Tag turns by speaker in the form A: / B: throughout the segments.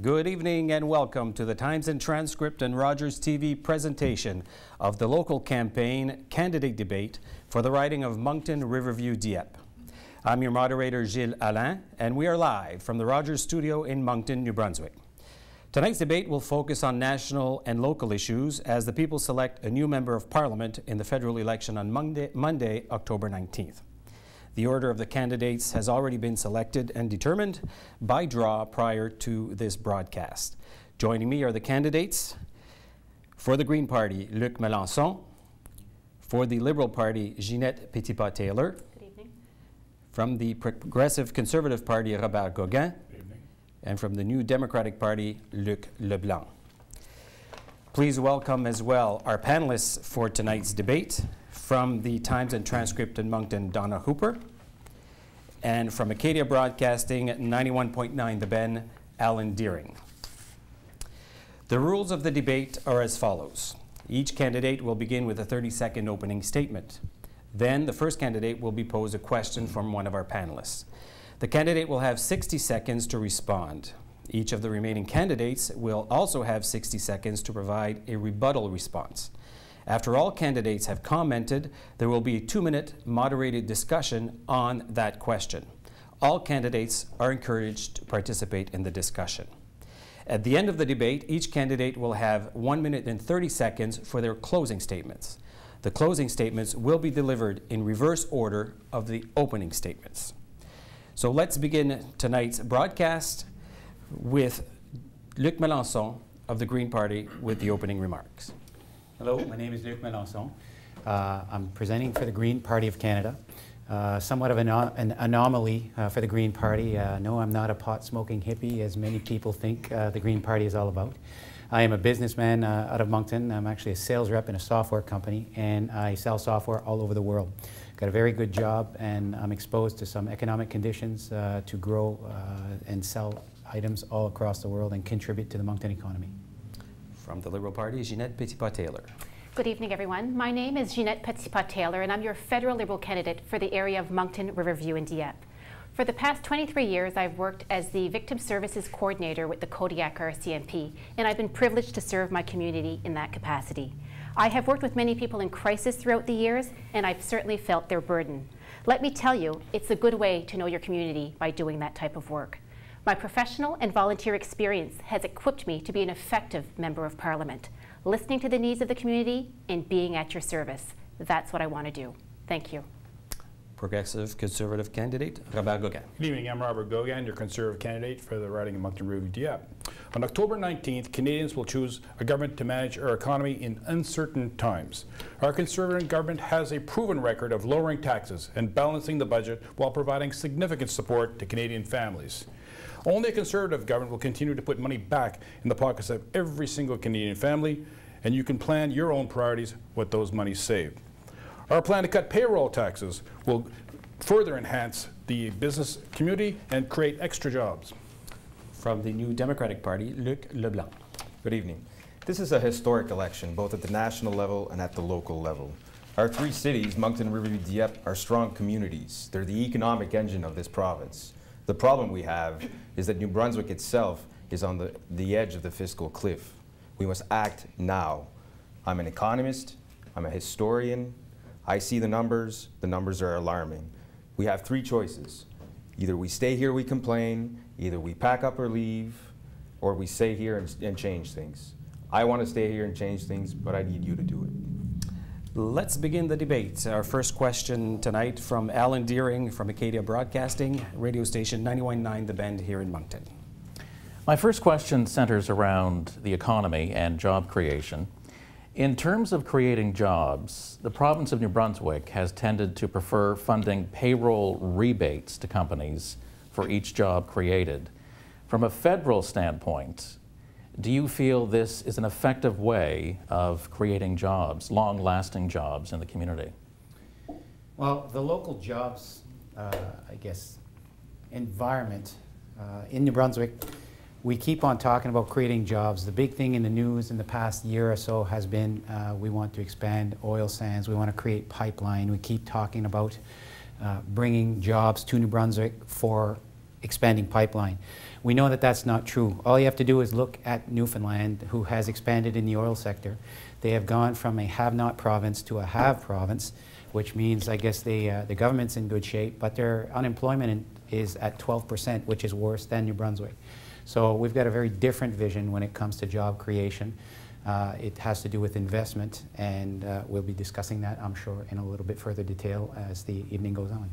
A: Good evening and welcome to the Times and Transcript and Rogers TV presentation of the local campaign candidate debate for the riding of Moncton-Riverview-Dieppe. I'm your moderator, Gilles Allain, and we are live from the Rogers studio in Moncton, New Brunswick. Tonight's debate will focus on national and local issues as the people select a new member of parliament in the federal election on Monday, October 19th. The order of the candidates has already been selected and determined by draw prior to this broadcast. Joining me are the candidates. For the Green Party, Luc Melanson. For the Liberal Party, Ginette Petitpas Taylor.
B: Good evening.
A: From the Progressive Conservative Party, Goguen. Good evening. And from the New Democratic Party, Luc LeBlanc. Please welcome as well our panelists for tonight's debate. From the Times and Transcript in Moncton, Donna Hooper. And from Acadia Broadcasting, 91.9 The Ben, Alan Deering. The rules of the debate are as follows. Each candidate will begin with a 30-second opening statement. Then the first candidate will be posed a question from one of our panelists. The candidate will have 60 seconds to respond. Each of the remaining candidates will also have 60 seconds to provide a rebuttal response. After all candidates have commented, there will be a 2-minute moderated discussion on that question. All candidates are encouraged to participate in the discussion. At the end of the debate, each candidate will have 1 minute and 30 seconds for their closing statements. The closing statements will be delivered in reverse order of the opening statements. So let's begin tonight's broadcast with Luc Melanson of the Green Party with the opening remarks.
C: Hello, my name is Luc Melanson. I'm presenting for the Green Party of Canada. Somewhat of an anomaly for the Green Party. No, I'm not a pot-smoking hippie, as many people think the Green Party is all about. I am a businessman out of Moncton. I'm actually a sales rep in a software company, and I sell software all over the world. Got a very good job, and I'm exposed to some economic conditions to grow and sell items all across the world and contribute to the Moncton economy.
A: From the Liberal Party, Ginette Petitpas Taylor.
B: Good evening, everyone. My name is Ginette Petitpas Taylor, and I'm your federal Liberal candidate for the area of Moncton-Riverview and Dieppe. For the past 23 years, I've worked as the Victim Services Coordinator with the Peticodiac RCMP, and I've been privileged to serve my community in that capacity. I have worked with many people in crisis throughout the years, and I've certainly felt their burden. Let me tell you, it's a good way to know your community by doing that type of work. My professional and volunteer experience has equipped me to be an effective member of Parliament, listening to the needs of the community and being at your service. That's what I want to do. Thank you.
A: Progressive Conservative candidate, Robert Goguen.
D: Good evening, I'm Robert Goguen, your Conservative candidate for the riding of Moncton-Riverview-Dieppe. On October 19th, Canadians will choose a government to manage our economy in uncertain times. Our Conservative government has a proven record of lowering taxes and balancing the budget while providing significant support to Canadian families. Only a Conservative government will continue to put money back in the pockets of every single Canadian family, and you can plan your own priorities with those monies saved. Our plan to cut payroll taxes will further enhance the business community and create extra jobs.
A: From the New Democratic Party, Luc LeBlanc.
E: Good evening. This is a historic election, both at the national level and at the local level. Our three cities, Moncton-Riverview-Dieppe, are strong communities. They're the economic engine of this province. The problem we have is that New Brunswick itself is on the edge of the fiscal cliff. We must act now. I'm an economist, I'm a historian, I see the numbers are alarming. We have three choices. Either we stay here, we complain, either we pack up or leave, or we stay here and change things. I want to stay here and change things, but I need you to do it.
A: Let's begin the debate. Our first question tonight from Alan Deering from Acadia Broadcasting, radio station 91.9 The Bend here in Moncton.
F: My first question centers around the economy and job creation. In terms of creating jobs, the province of New Brunswick has tended to prefer funding payroll rebates to companies for each job created. From a federal standpoint, do you feel this is an effective way of creating jobs, long-lasting jobs in the community?
C: Well, the local jobs, environment in New Brunswick, we keep on talking about creating jobs. The big thing in the news in the past year or so has been we want to expand oil sands, we want to create pipeline. We keep talking about bringing jobs to New Brunswick for expanding pipeline. We know that that's not true. All you have to do is look at Newfoundland, who has expanded in the oil sector. They have gone from a have-not province to a have province, which means, I guess, the government's in good shape, but their unemployment is at 12%, which is worse than New Brunswick. So we've got a very different vision when it comes to job creation. It has to do with investment, and we'll be discussing that, I'm sure, in a little bit further detail as the evening goes on.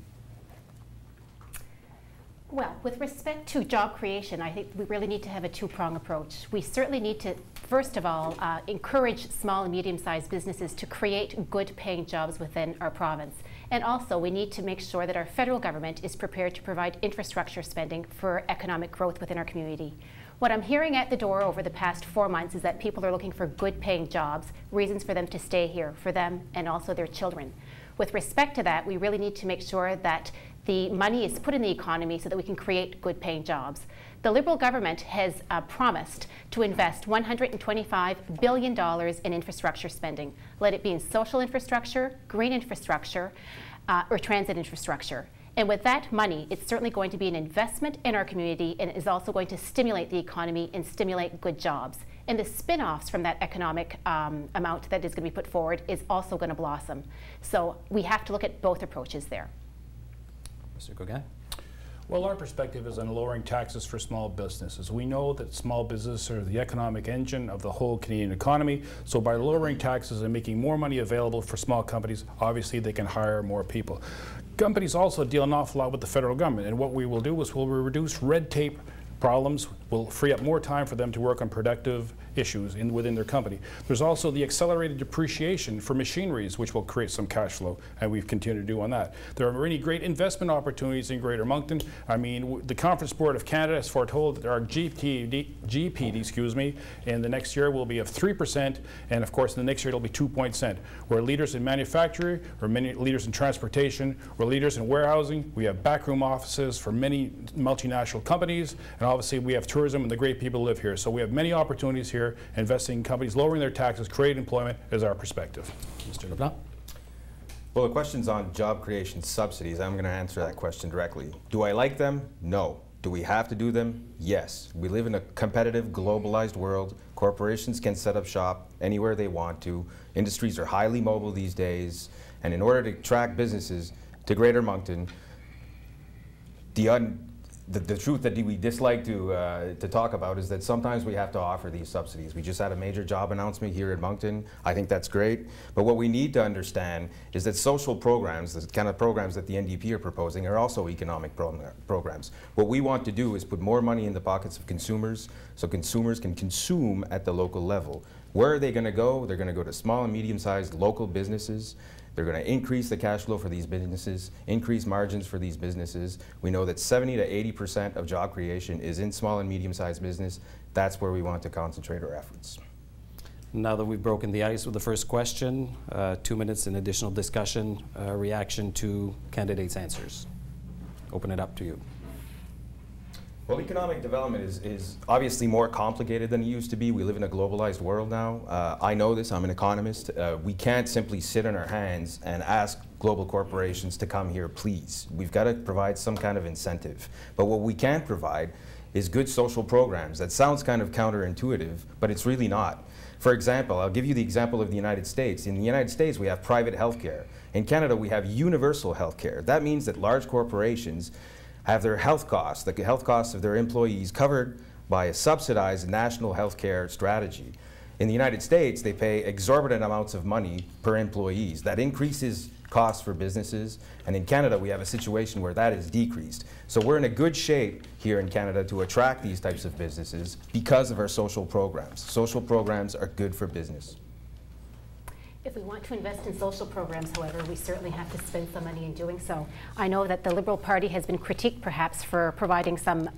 B: Well, with respect to job creation, I think we really need to have a two-prong approach. We certainly need to, first of all, encourage small and medium-sized businesses to create good-paying jobs within our province. And also, we need to make sure that our federal government is prepared to provide infrastructure spending for economic growth within our community. What I'm hearing at the door over the past 4 months is that people are looking for good-paying jobs, reasons for them to stay here, for them and also their children. With respect to that, we really need to make sure that the money is put in the economy so that we can create good-paying jobs. The Liberal government has promised to invest $125 billion in infrastructure spending, let it be in social infrastructure, green infrastructure, or transit infrastructure. And with that money, it's certainly going to be an investment in our community, and is also going to stimulate the economy and stimulate good jobs. And the spin-offs from that economic amount that is going to be put forward is also going to blossom. So we have to look at both approaches there.
A: Mr. Goguen?
D: Well, our perspective is on lowering taxes for small businesses. We know that small businesses are the economic engine of the whole Canadian economy, so by lowering taxes and making more money available for small companies, obviously they can hire more people. Companies also deal an awful lot with the federal government, and what we will do is we'll reduce red tape problems, will free up more time for them to work on productive issues within their company. There's also the accelerated depreciation for machineries, which will create some cash flow, and we've continued to do on that. There are many great investment opportunities in Greater Moncton. I mean, the Conference Board of Canada has foretold that our GPD, in the next year will be of 3%, and of course in the next year it'll be 2%. We're leaders in manufacturing, we're many leaders in transportation, we're leaders in warehousing, we have backroom offices for many multinational companies, and obviously we have tourism and the great people live here. So we have many opportunities here. Investing in companies, lowering their taxes, creating employment is our perspective.
A: Mr. LeBlanc?
E: Well, the question's on job creation subsidies. I'm going to answer that question directly. Do I like them? No. Do we have to do them? Yes. We live in a competitive, globalized world. Corporations can set up shop anywhere they want to. Industries are highly mobile these days. And in order to attract businesses to Greater Moncton, the truth that we dislike to talk about is that sometimes we have to offer these subsidies. We just had a major job announcement here in Moncton. I think that's great. But what we need to understand is that social programs, the kind of programs that the NDP are proposing, are also economic programs. What we want to do is put more money in the pockets of consumers so consumers can consume at the local level. Where are they going to go? They're going to go to small and medium-sized local businesses. They're going to increase the cash flow for these businesses, increase margins for these businesses. We know that 70 to 80% of job creation is in small and medium-sized business. That's where we want to concentrate our efforts.
A: Now that we've broken the ice with the first question, 2 minutes in additional discussion, reaction to candidates' answers. Open it up to you.
E: Well, economic development is obviously more complicated than it used to be. We live in a globalized world now. I know this, I'm an economist. We can't simply sit on our hands and ask global corporations to come here, please. We've got to provide some kind of incentive. But what we can't provide is good social programs. That sounds kind of counterintuitive, but it's really not. For example, I'll give you the example of the United States. In the United States, we have private health care. In Canada, we have universal health care. That means that large corporations have their health costs, the health costs of their employees, covered by a subsidized national health care strategy. In the United States, they pay exorbitant amounts of money per employees. That increases costs for businesses, and in Canada, we have a situation where that is decreased. So we're in a good shape here in Canada to attract these types of businesses because of our social programs. Social programs are good for business.
B: If we want to invest in social programs, however, we certainly have to spend some money in doing so. I know that the Liberal Party has been critiqued perhaps for providing some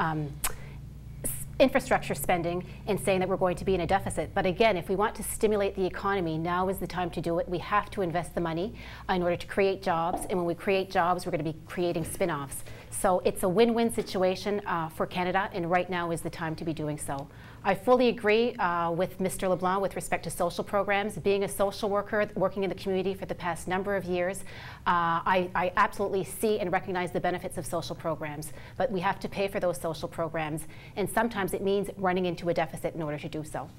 B: infrastructure spending and saying that we're going to be in a deficit. But again, if we want to stimulate the economy, now is the time to do it. We have to invest the money in order to create jobs. And when we create jobs, we're going to be creating spin-offs. So it's a win-win situation for Canada, and right now is the time to be doing so. I fully agree with Mr. LeBlanc with respect to social programs. Being a social worker, working in the community for the past number of years, I absolutely see and recognize the benefits of social programs. But we have to pay for those social programs, and sometimes it means running into a deficit in order to do so.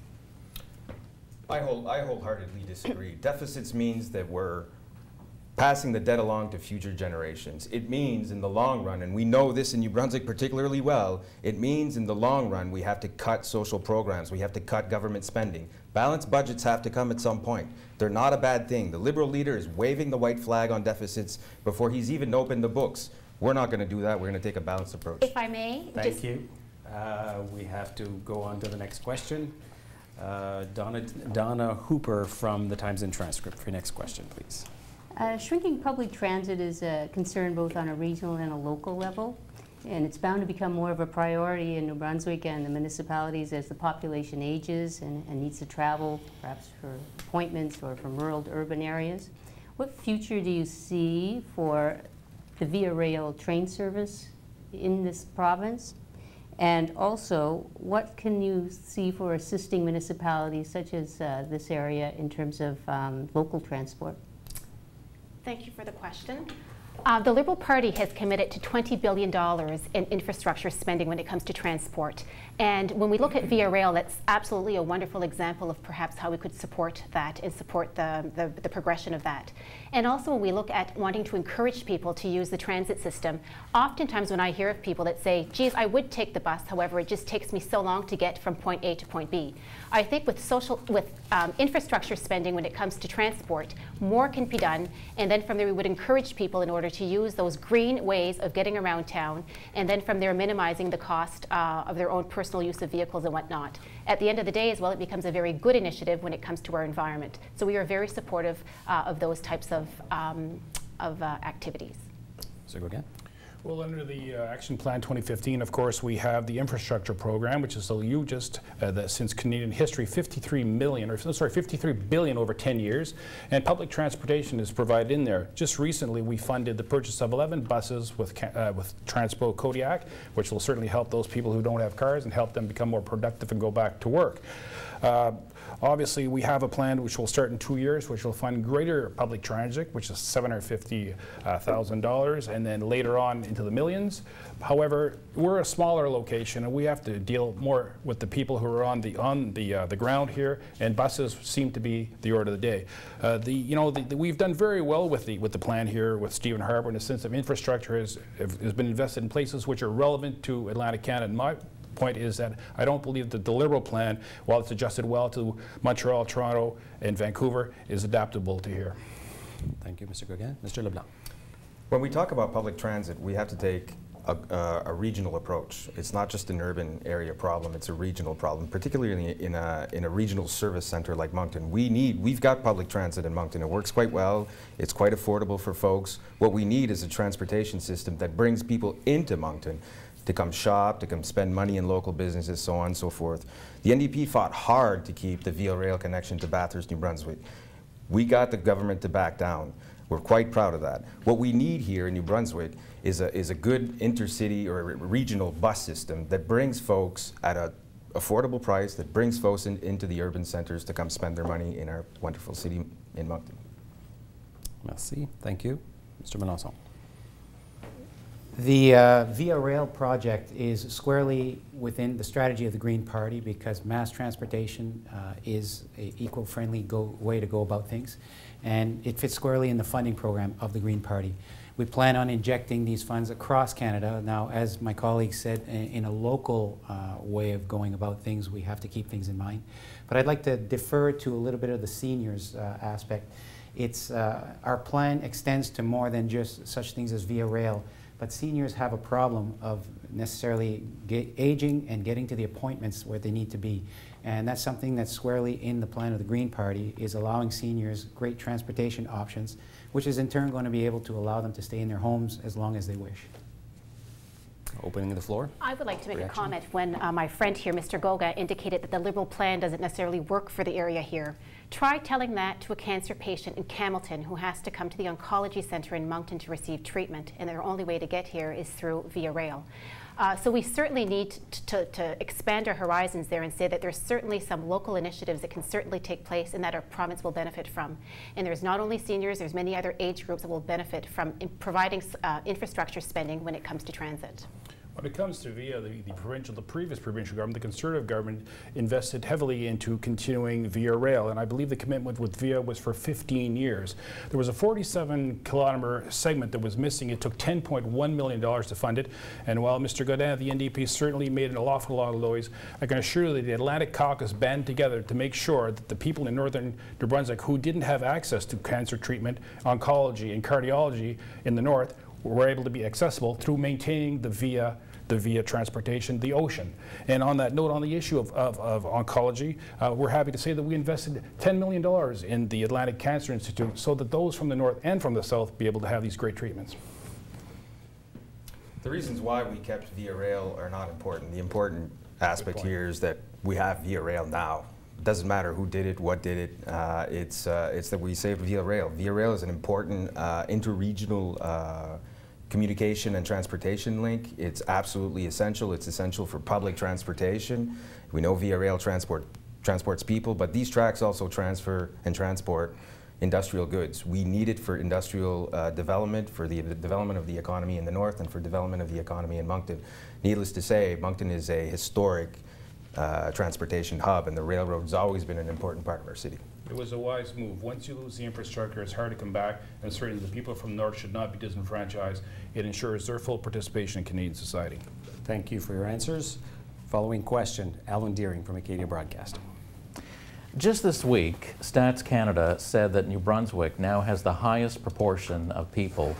E: I wholeheartedly disagree. Deficits means that we're passing the debt along to future generations. It means in the long run, and we know this in New Brunswick particularly well, it means in the long run we have to cut social programs, we have to cut government spending. Balanced budgets have to come at some point. They're not a bad thing. The Liberal leader is waving the white flag on deficits before he's even opened the books. We're not going to do that. We're going to take a balanced approach.
B: If I may.
A: Thank you. We have to go on to the next question. Donna Hooper from the Times and Transcript for your next question, please.
G: Shrinking public transit is a concern both on a regional and a local level, and it's bound to become more of a priority in New Brunswick and the municipalities as the population ages and needs to travel, perhaps for appointments or from rural to urban areas. What future do you see for the Via Rail train service in this province? And also, what can you see for assisting municipalities such as this area in terms of local transport?
B: Thank you for the question. The Liberal Party has committed to $20 billion in infrastructure spending when it comes to transport. And when we look at Via Rail, that's absolutely a wonderful example of perhaps how we could support that and support the progression of that. And also when we look at wanting to encourage people to use the transit system, oftentimes when I hear of people that say, geez, I would take the bus, however, it just takes me so long to get from point A to point B. I think with infrastructure spending when it comes to transport, more can be done, and then from there we would encourage people in order to use those green ways of getting around town, and then from there minimizing the cost of their own personal use of vehicles and whatnot. At the end of the day as well, it becomes a very good initiative when it comes to our environment. So we are very supportive of those types of activities.
A: So go again.
D: Well, under the Action Plan 2015, of course, we have the infrastructure program, which is the hugest since Canadian history, 53 billion over 10 years, and public transportation is provided in there. Just recently, we funded the purchase of 11 buses with Peticodiac, which will certainly help those people who don't have cars and help them become more productive and go back to work. Obviously, we have a plan which will start in 2 years, which will fund greater public transit, which is $750,000, and then later on into the millions. However, we're a smaller location, and we have to deal more with the people who are on the ground here, and buses seem to be the order of the day. We've done very well with the plan here with Stephen Harbour in the sense of infrastructure has been invested in places which are relevant to Atlantic Canada. And my point is that I don't believe that the Liberal plan, while it's adjusted well to Montreal, Toronto, and Vancouver, is adaptable to here.
A: Thank you, Mr. Goguen. Mr. LeBlanc.
E: When we talk about public transit, we have to take a regional approach. It's not just an urban area problem, it's a regional problem, particularly in a regional service center like Moncton. We've got public transit in Moncton. It works quite well. It's quite affordable for folks. What we need is a transportation system that brings people into Moncton to come shop, to come spend money in local businesses, so on and so forth. The NDP fought hard to keep the Via Rail connection to Bathurst, New Brunswick. We got the government to back down. We're quite proud of that. What we need here in New Brunswick is a good intercity or regional bus system that brings folks at an affordable price, that brings folks into the urban centers to come spend their money in our wonderful city in Moncton.
A: Merci. Thank you. Mr. Melanson.
C: The Via Rail project is squarely within the strategy of the Green Party because mass transportation is an eco-friendly way to go about things, and it fits squarely in the funding program of the Green Party. We plan on injecting these funds across Canada. Now, as my colleague said, in a local way of going about things, we have to keep things in mind. But I'd like to defer to a little bit of the seniors aspect. Our plan extends to more than just such things as Via Rail. But seniors have a problem of necessarily aging and getting to the appointments where they need to be. And that's something that's squarely in the plan of the Green Party, is allowing seniors great transportation options, which is in turn going to be able to allow them to stay in their homes as long as they wish.
A: Opening the floor.
B: I would like to make a comment when my friend here, Mr. Goguen, indicated that the Liberal plan doesn't necessarily work for the area here. Try telling that to a cancer patient in Campbellton who has to come to the oncology center in Moncton to receive treatment, and their only way to get here is through via rail. So we certainly need to expand our horizons there and say that there's certainly some local initiatives that can certainly take place and that our province will benefit from. And there's not only seniors, there's many other age groups that will benefit from providing infrastructure spending when it comes to transit.
D: When it comes to VIA, the previous provincial government, the Conservative government, invested heavily into continuing VIA Rail, and I believe the commitment with VIA was for 15 years. There was a 47-kilometre segment that was missing. It took $10.1 million to fund it, and while Mr. Goguen of the NDP certainly made an awful lot of noise, I can assure you that the Atlantic Caucus band together to make sure that the people in northern New Brunswick who didn't have access to cancer treatment, oncology, and cardiology in the north were able to be accessible through maintaining the via transportation, the ocean. And on that note, on the issue of oncology, we're happy to say that we invested $10 million in the Atlantic Cancer Institute so that those from the north and from the south be able to have these great treatments.
E: The reasons why we kept Via Rail are not important. The important aspect here is that we have Via Rail now. It doesn't matter who did it, what did it, it's that we saved Via Rail. Via Rail is an important interregional communication and transportation link. It's absolutely essential. It's essential for public transportation. We know Via Rail transports people, but these tracks also transfer and transport industrial goods. We need it for industrial development, for the development of the economy in the north and for development of the economy in Moncton. Needless to say, Moncton is a historic transportation hub, and the railroad's always been an important part of our city.
D: It was a wise move. Once you lose the infrastructure, it's hard to come back, and certainly the people from the north should not be disenfranchised. It ensures their full participation in Canadian society.
A: Thank you for your answers. Following question, Alan Deering from Acadia Broadcasting.
F: Just this week, Stats Canada said that New Brunswick now has the highest proportion of people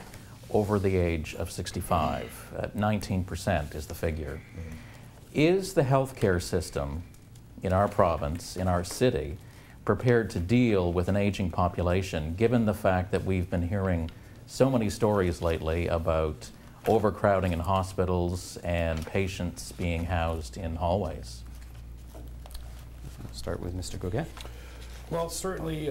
F: over the age of 65. 19% is the figure. Is the healthcare system in our province, in our city, prepared to deal with an aging population, given the fact that we've been hearing so many stories lately about overcrowding in hospitals and patients being housed in hallways?
A: We'll start with Mr. Goguen.
D: Well, certainly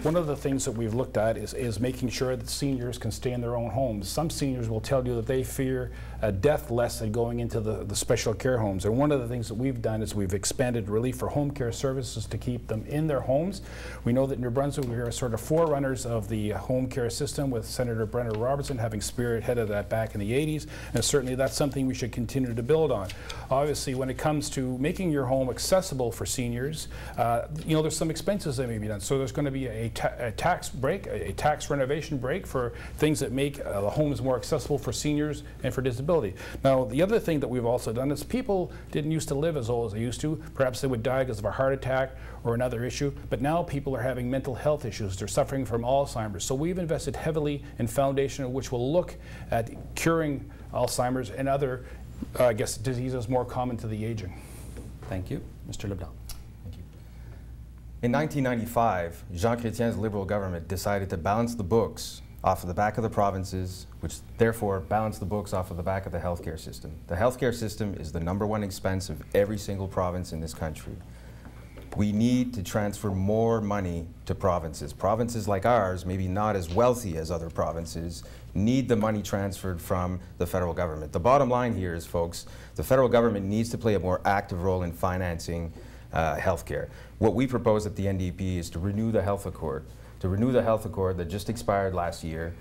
D: one of the things that we've looked at is making sure that seniors can stay in their own homes. Some seniors will tell you that they fear death less than going into the special care homes. And one of the things that we've done is we've expanded relief for home care services to keep them in their homes. We know that in New Brunswick we are sort of forerunners of the home care system, with Senator Brenner Robertson having spearheaded that back in the 80s. And certainly that's something we should continue to build on. Obviously, when it comes to making your home accessible for seniors, you know, there's some expenses that may be done. So there's going to be a tax break, a tax renovation break for things that make the homes more accessible for seniors and for disability. Now, the other thing that we've also done is people didn't used to live as old as they used to. Perhaps they would die because of a heart attack or another issue, but now people are having mental health issues. They're suffering from Alzheimer's. So we've invested heavily in foundation which will look at curing Alzheimer's and other, I guess, diseases more common to the aging.
A: Thank you. Mr. LeBlanc.
E: In 1995, Jean Chrétien's Liberal government decided to balance the books off of the back of the provinces, which therefore balanced the books off of the back of the healthcare system. The healthcare system is the #1 expense of every single province in this country. We need to transfer more money to provinces. Provinces like ours, maybe not as wealthy as other provinces, need the money transferred from the federal government. The bottom line here is, folks, the federal government needs to play a more active role in financing healthcare. What we propose at the NDP is to renew the health accord, that just expired last year,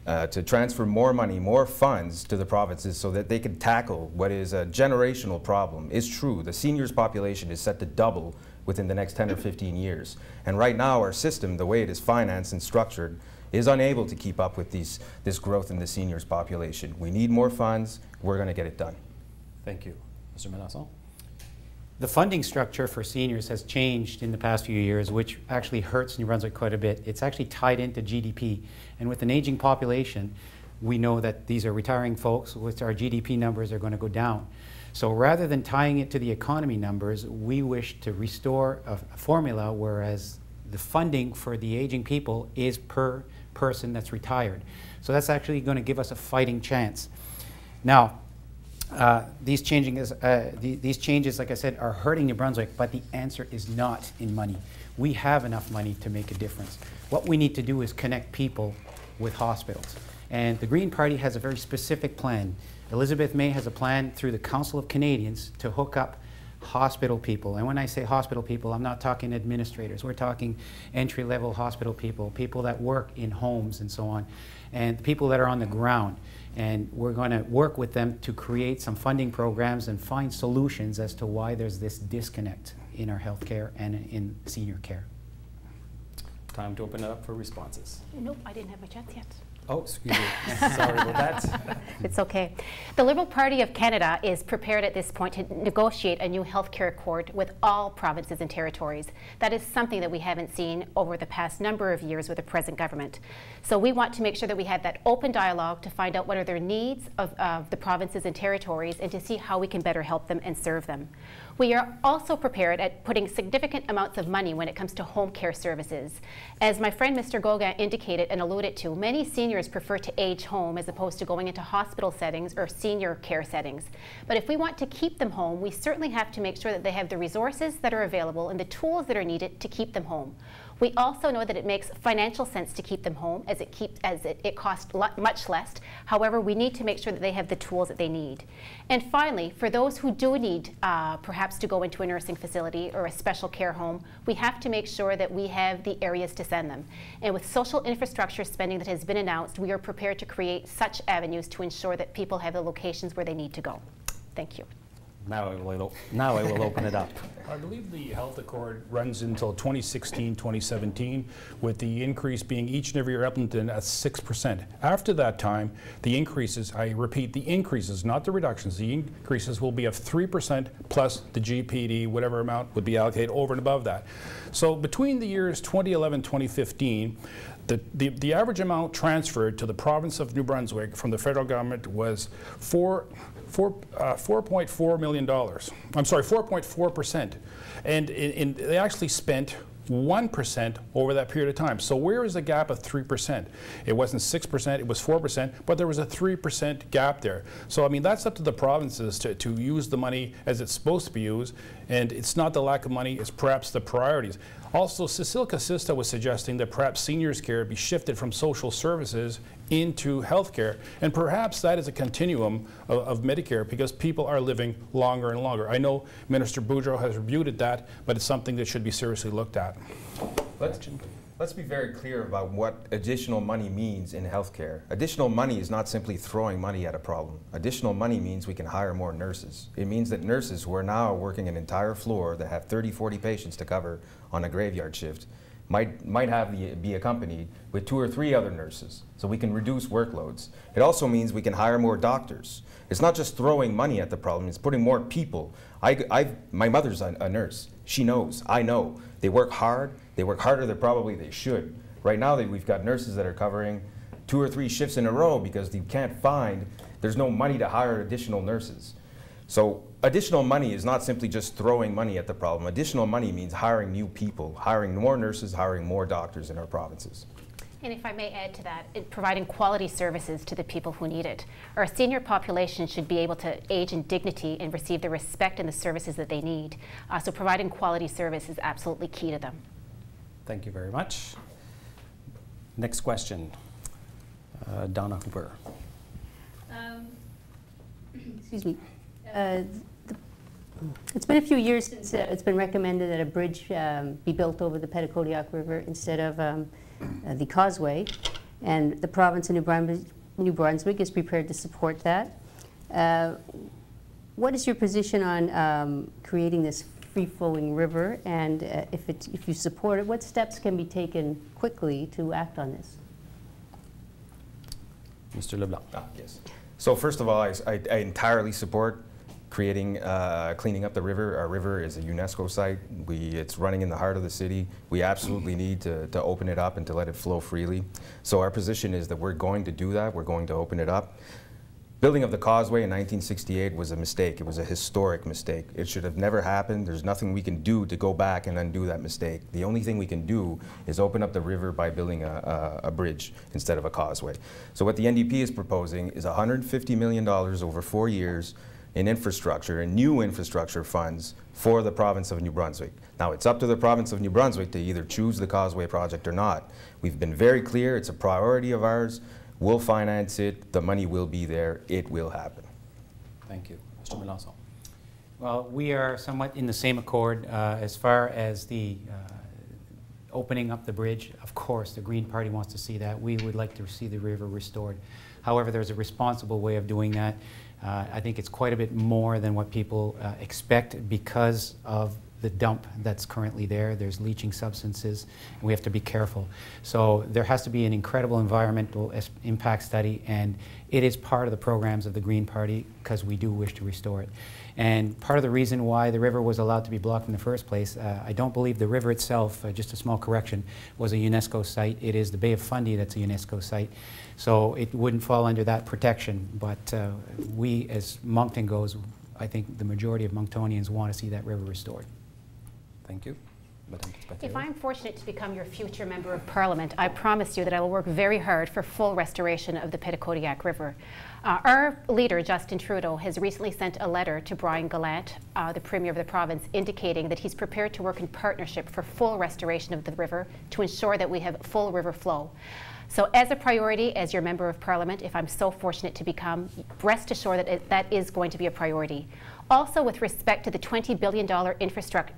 E: to transfer more money, more funds to the provinces so that they can tackle what is a generational problem. It's true, the seniors population is set to double within the next 10 or 15 years. And right now our system, the way it is financed and structured, is unable to keep up with this growth in the seniors population. We need more funds. We're going to get it done.
A: Thank you. Mr. Melanson.
C: The funding structure for seniors has changed in the past few years, which actually hurts New Brunswick quite a bit. It's actually tied into GDP. And with an aging population, we know that these are retiring folks, which our GDP numbers are going to go down. So rather than tying it to the economy numbers, we wish to restore a formula whereas the funding for the aging people is per person that's retired. So that's actually going to give us a fighting chance. Now, These changes, like I said, are hurting New Brunswick, but the answer is not in money. We have enough money to make a difference. What we need to do is connect people with hospitals. And the Green Party has a very specific plan. Elizabeth May has a plan through the Council of Canadians to hook up hospital people. And when I say hospital people, I'm not talking administrators. We're talking entry-level hospital people, people that work in homes and so on, and people that are on the ground. And we're going to work with them to create some funding programs and find solutions as to why there's this disconnect in our healthcare and in senior care.
A: Time to open it up for responses.
B: Nope, I didn't have my chance yet.
A: Oh, excuse me. Sorry about that.
B: It's okay. The Liberal Party of Canada is prepared at this point to negotiate a new healthcare accord with all provinces and territories. That is something that we haven't seen over the past number of years with the present government. So we want to make sure that we have that open dialogue to find out what are their needs of the provinces and territories and to see how we can better help them and serve them. We are also prepared at putting significant amounts of money when it comes to home care services. As my friend Mr. Goguen indicated and alluded to, many seniors prefer to age home as opposed to going into hospital settings or senior care settings. But if we want to keep them home, we certainly have to make sure that they have the resources that are available and the tools that are needed to keep them home. We also know that it makes financial sense to keep them home as it costs much less. However, we need to make sure that they have the tools that they need. And finally, for those who do need perhaps to go into a nursing facility or a special care home, we have to make sure that we have the areas to send them. And with social infrastructure spending that has been announced, we are prepared to create such avenues to ensure that people have the locations where they need to go. Thank you.
A: Now I will open it up.
D: I believe the health accord runs until 2016, 2017, with the increase being each and every year up until at 6%. After that time, the increases, I repeat, the increases, not the reductions, the increases will be of 3% plus the GPD, whatever amount would be allocated over and above that. So between the years 2011, 2015, the average amount transferred to the province of New Brunswick from the federal government was $4.4 million. I'm sorry, 4.4%. And they actually spent 1% over that period of time. So where is the gap of 3%? It wasn't 6%, it was 4%, but there was a 3% gap there. So I mean, that's up to the provinces to use the money as it's supposed to be used, and it's not the lack of money, it's perhaps the priorities. Also, Cecile Casista was suggesting that perhaps seniors care be shifted from social services into healthcare, and perhaps that is a continuum of Medicare because people are living longer and longer. I know Minister Boudreau has reviewed that, but it's something that should be seriously looked at.
E: Let's be very clear about what additional money means in healthcare. Additional money is not simply throwing money at a problem. Additional money means we can hire more nurses. It means that nurses who are now working an entire floor that have 30, 40 patients to cover on a graveyard shift might be accompanied with 2 or 3 other nurses, so we can reduce workloads. It also means we can hire more doctors. It's not just throwing money at the problem, it's putting more people. My mother's a nurse. She knows, I know. They work hard, they work harder than probably they should. Right now we've got nurses that are covering 2 or 3 shifts in a row because you can't find, there's no money to hire additional nurses. So additional money is not simply just throwing money at the problem. Additional money means hiring new people, hiring more nurses, hiring more doctors in our provinces.
B: And if I may add to that, providing quality services to the people who need it. Our senior population should be able to age in dignity and receive the respect and the services that they need. So providing quality service is absolutely key to them.
A: Thank you very much. Next question, Donna Hooper.
G: Excuse me. It's been a few years since it's been recommended that a bridge be built over the Peticodiac River instead of the causeway, and the province of New Brunswick is prepared to support that. What is your position on creating this free-flowing river, and if you support it, what steps can be taken quickly to act on this?
A: Mr. LeBlanc.
E: Yes. So first of all, I entirely support cleaning up the river. Our river is a UNESCO site. It's running in the heart of the city. We absolutely need to open it up and to let it flow freely. So our position is that we're going to do that. We're going to open it up. Building of the causeway in 1968 was a mistake. It was a historic mistake. It should have never happened. There's nothing we can do to go back and undo that mistake. The only thing we can do is open up the river by building a bridge instead of a causeway. So what the NDP is proposing is $150 million over 4 years in infrastructure and new infrastructure funds for the province of New Brunswick. Now, it's up to the province of New Brunswick to either choose the Causeway project or not. We've been very clear, it's a priority of ours. We'll finance it, the money will be there, it will happen.
A: Thank you. Mr. Melanson.
C: Well, we are somewhat in the same accord as far as the opening up the bridge. Of course, the Green Party wants to see that. We would like to see the river restored. However, there's a responsible way of doing that. I think it's quite a bit more than what people expect because of the dump that's currently there. There's leaching substances, and we have to be careful. So there has to be an incredible environmental impact study, and it is part of the programs of the Green Party because we do wish to restore it. And part of the reason why the river was allowed to be blocked in the first place, I don't believe the river itself, just a small correction, was a UNESCO site. It is the Bay of Fundy that's a UNESCO site. So it wouldn't fall under that protection, but we, as Moncton goes, I think the majority of Monctonians want to see that river restored.
A: Thank you. Madame Petitpas Taylor.
B: If I'm fortunate to become your future Member of Parliament, I promise you that I will work very hard for full restoration of the Peticodiac River. Our leader, Justin Trudeau, has recently sent a letter to Brian Gallant, the Premier of the province, indicating that he's prepared to work in partnership for full restoration of the river to ensure that we have full river flow. So as a priority, as your Member of Parliament, if I'm so fortunate to become, rest assured that that is going to be a priority. Also, with respect to the $20 billion infrastructure,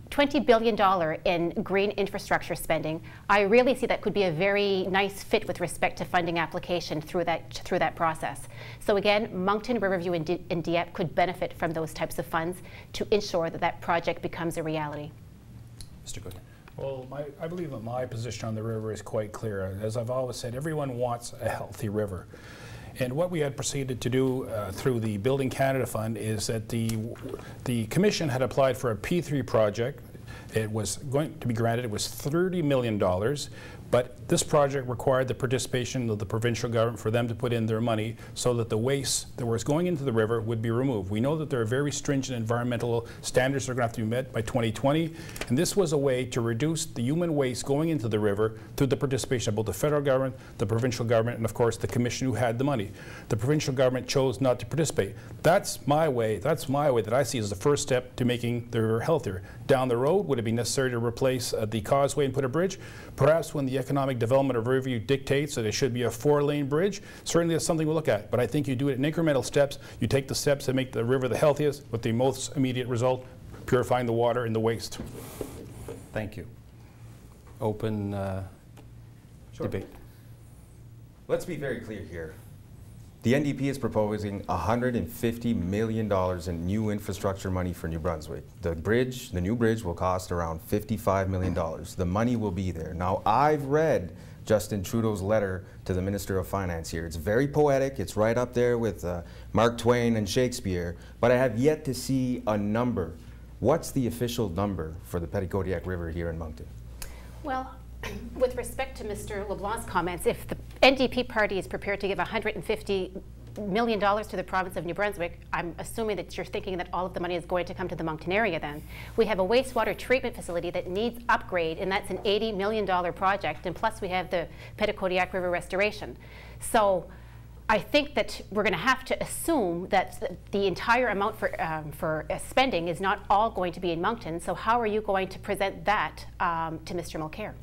B: $20 billion in green infrastructure spending, I really see that could be a very nice fit with respect to funding application through that process. So again, Moncton-Riverview and Dieppe could benefit from those types of funds to ensure that that project becomes a reality.
A: Mr. Goguen.
D: Well, I believe that my position on the river is quite clear. As I've always said, everyone wants a healthy river. And what we had proceeded to do through the Building Canada Fund is that the Commission had applied for a P3 project. It was going to be granted, it was $30 million, but this project required the participation of the provincial government for them to put in their money so that the waste that was going into the river would be removed. We know that there are very stringent environmental standards that are going to have to be met by 2020, and this was a way to reduce the human waste going into the river through the participation of both the federal government, the provincial government, and of course the Commission who had the money. The provincial government chose not to participate. That's my way that I see as the first step to making the river healthier. Down the road, would it be necessary to replace the causeway and put a bridge? Perhaps when the economic development of Riverview dictates that it should be a 4-lane bridge, certainly that's something we'll look at. But I think you do it in incremental steps. You take the steps that make the river the healthiest with the most immediate result, purifying the water and the waste.
A: Thank you. Open debate.
E: Let's be very clear here. The NDP is proposing $150 million in new infrastructure money for New Brunswick. The new bridge will cost around $55 million. The money will be there. Now, I've read Justin Trudeau's letter to the Minister of Finance here. It's very poetic. It's right up there with Mark Twain and Shakespeare, but I have yet to see a number. What's the official number for the Peticodiac River here in Moncton?
B: Well, with respect to Mr. LeBlanc's comments, if the NDP party is prepared to give $150 million to the province of New Brunswick, I'm assuming that you're thinking that all of the money is going to come to the Moncton area then. We have a wastewater treatment facility that needs upgrade, and that's an $80 million project, and plus we have the Peticodiac River restoration. So I think that we're going to have to assume that the entire amount for spending is not all going to be in Moncton, so how are you going to present that to Mr. Mulcair?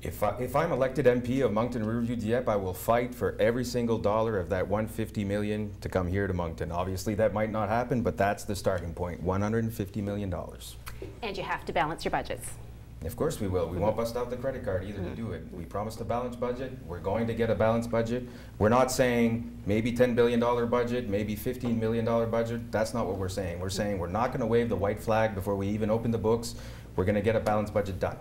E: If I'm elected MP of Moncton-Riverview-Dieppe, I will fight for every single dollar of that $150 million to come here to Moncton. Obviously, that might not happen, but that's the starting point, $150 million.
B: And you have to balance your budgets.
E: Of course we will. We won't bust out the credit card either to do it. We promised a balanced budget. We're going to get a balanced budget. We're not saying maybe $10 billion budget, maybe $15 million budget. That's not what we're saying. We're saying we're not going to wave the white flag before we even open the books. We're going to get a balanced budget done.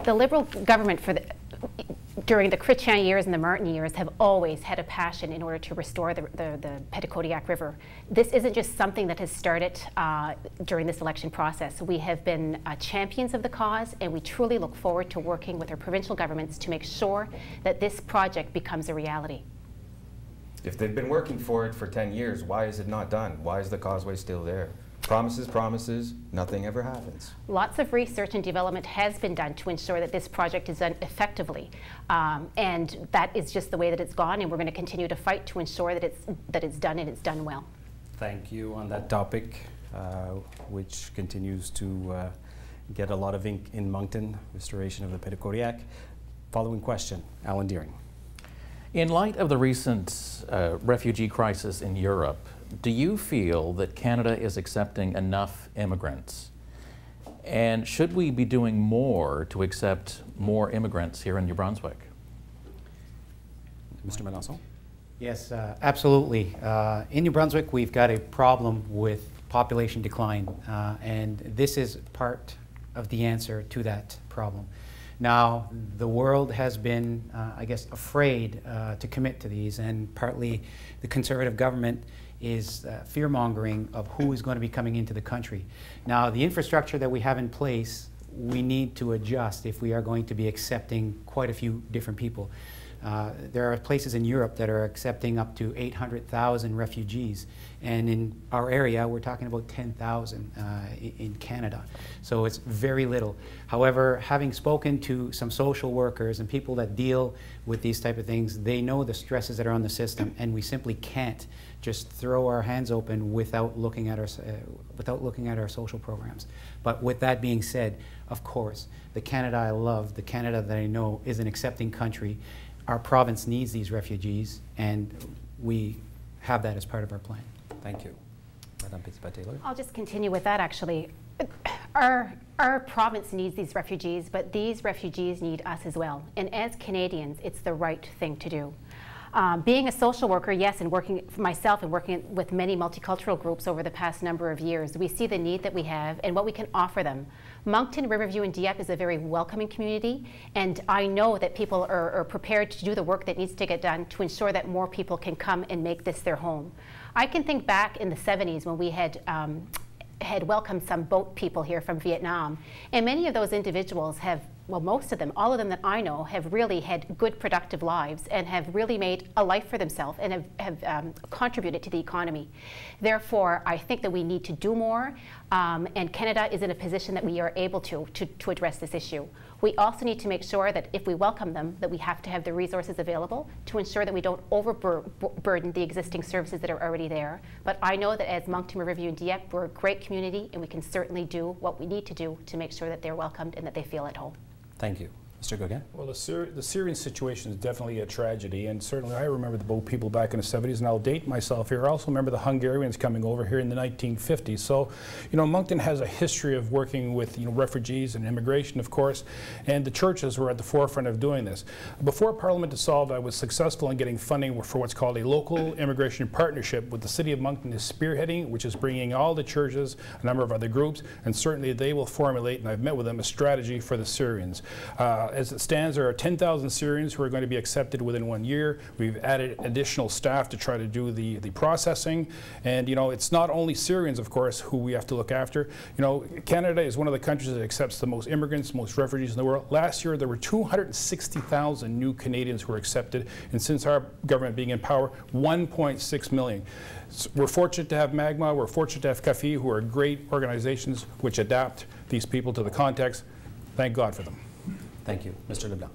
B: The Liberal government during the Chrétien years and the Martin years have always had a passion in order to restore the Peticodiac River. This isn't just something that has started during this election process. We have been champions of the cause, and we truly look forward to working with our provincial governments to make sure that this project becomes a reality.
E: If they've been working for it for 10 years, why is it not done? Why is the causeway still there? Promises, promises, nothing ever happens.
B: Lots of research and development has been done to ensure that this project is done effectively, and that is just the way that it's gone, and we're going to continue to fight to ensure that it's done and it's done well.
A: Thank you on that topic, which continues to get a lot of ink in Moncton, restoration of the Peticodiac. Following question, Alan Deering.
F: In light of the recent refugee crisis in Europe, do you feel that Canada is accepting enough immigrants? And should we be doing more to accept more immigrants here in New Brunswick?
A: Mr. Melanson?
C: Yes, absolutely. In New Brunswick, we've got a problem with population decline, and this is part of the answer to that problem. Now, the world has been, I guess, afraid to commit to these, and partly the Conservative government is fear-mongering of who is going to be coming into the country. Now, the infrastructure that we have in place, we need to adjust if we are going to be accepting quite a few different people. There are places in Europe that are accepting up to 800,000 refugees, and in our area we're talking about 10,000 in Canada. So it's very little. However, having spoken to some social workers and people that deal with these type of things, they know the stresses that are on the system, and we simply can't just throw our hands open without looking at our social programs. But with that being said, of course, the Canada I love, the Canada that I know, is an accepting country. Our province needs these refugees, and we have that as part of our plan.
A: Thank you. Madame Petitpas Taylor?
B: I'll just continue with that, actually. Our province needs these refugees, but these refugees need us as well. And as Canadians, it's the right thing to do. Being a social worker, yes, and working for myself and working with many multicultural groups over the past number of years, we see the need that we have and what we can offer them. Moncton-Riverview and Dieppe is a very welcoming community, and I know that people are prepared to do the work that needs to get done to ensure that more people can come and make this their home. I can think back in the 70s when we had welcomed some boat people here from Vietnam, and many of those individuals have, well, most of them, all of them that I know, have really had good, productive lives and have really made a life for themselves and have contributed to the economy. Therefore, I think that we need to do more, and Canada is in a position that we are able to address this issue. We also need to make sure that if we welcome them, that we have to have the resources available to ensure that we don't overburden the existing services that are already there. But I know that as Moncton-Riverview and Dieppe, we're a great community, and we can certainly do what we need to do to make sure that they're welcomed and that they feel at home.
A: Thank you. Mr. Goguen?
D: Well, the Syrian situation is definitely a tragedy, and certainly I remember the boat people back in the 70s, and I'll date myself here. I also remember the Hungarians coming over here in the 1950s. So, you know, Moncton has a history of working with, you know, refugees and immigration, of course, and the churches were at the forefront of doing this. Before Parliament dissolved, I was successful in getting funding for what's called a local immigration partnership with the City of Moncton is spearheading, which is bringing all the churches, a number of other groups, and certainly they will formulate, and I've met with them, a strategy for the Syrians. As it stands, there are 10,000 Syrians who are going to be accepted within 1 year. We've added additional staff to try to do the processing. And, you know, it's not only Syrians, of course, who we have to look after. You know, Canada is one of the countries that accepts the most immigrants, most refugees in the world. Last year, there were 260,000 new Canadians who were accepted. And since our government being in power, 1.6 million. So we're fortunate to have Magma, we're fortunate to have CAFI, who are great organizations which adapt these people to the context. Thank God for them.
A: Thank you. Mr. LeBlanc.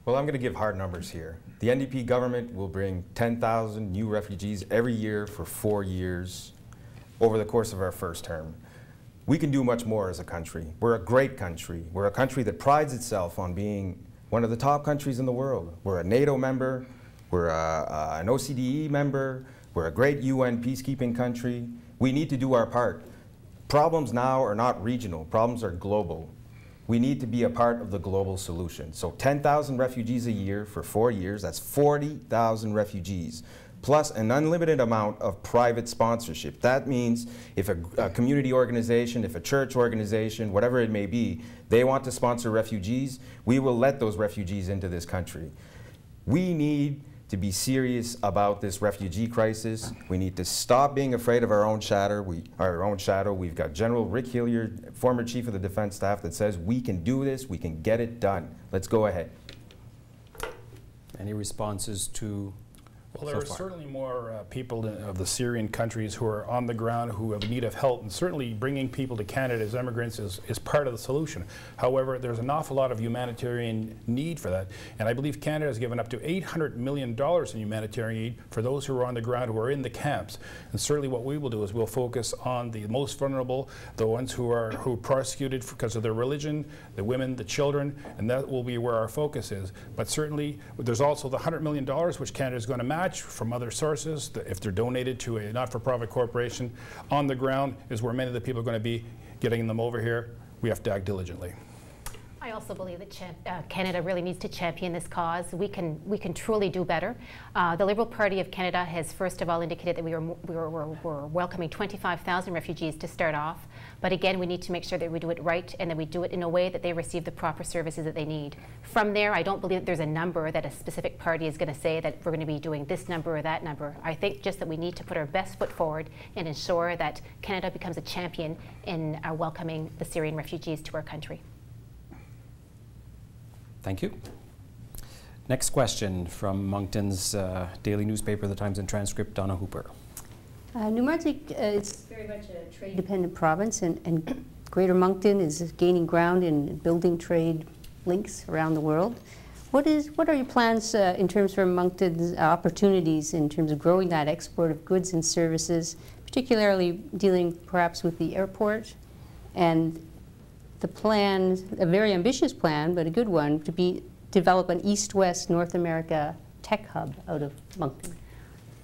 E: Well, I'm going to give hard numbers here. The NDP government will bring 10,000 new refugees every year for 4 years over the course of our first term. We can do much more as a country. We're a great country. We're a country that prides itself on being one of the top countries in the world. We're a NATO member. We're an OCDE member. We're a great UN peacekeeping country. We need to do our part. Problems now are not regional. Problems are global. We need to be a part of the global solution. So 10,000 refugees a year for 4 years, that's 40,000 refugees, plus an unlimited amount of private sponsorship. That means if a community organization, if a church organization, whatever it may be, they want to sponsor refugees, we will let those refugees into this country. We need to be serious about this refugee crisis. We need to stop being afraid of our own shadow. We've got General Rick Hilliard, former Chief of the Defense Staff, that says we can do this, we can get it done. Let's go ahead.
A: Any responses to
D: Well, there are certainly more people of the Syrian countries who are on the ground who have need of help, and certainly bringing people to Canada as immigrants is part of the solution. However, there's an awful lot of humanitarian need for that, and I believe Canada has given up to $800 million in humanitarian aid for those who are on the ground, who are in the camps. And certainly what we will do is we'll focus on the most vulnerable, the ones who are persecuted because of their religion, the women, the children, and that will be where our focus is. But certainly there's also the $100 million which Canada is going to match from other sources. If they're donated to a not-for-profit corporation, on the ground is where many of the people are going to be. Getting them over here, we have to act diligently.
B: I also believe that Canada really needs to champion this cause. We can truly do better. The Liberal Party of Canada has first of all indicated that we're welcoming 25,000 refugees to start off. But again, we need to make sure that we do it right and that we do it in a way that they receive the proper services that they need. From there, I don't believe that there's a number that a specific party is going to say that we're going to be doing this number or that number. I think just that we need to put our best foot forward and ensure that Canada becomes a champion in welcoming the Syrian refugees to our country.
A: Thank you. Next question from Moncton's daily newspaper, The Times and Transcript, Donna Hooper.
G: New Brunswick is very much a trade-dependent province, and Greater Moncton is gaining ground in building trade links around the world. What are your plans in terms of Moncton's opportunities in terms of growing that export of goods and services, particularly dealing perhaps with the airport and the plan, a very ambitious plan, but a good one, to develop an East-West North America tech hub out of Moncton?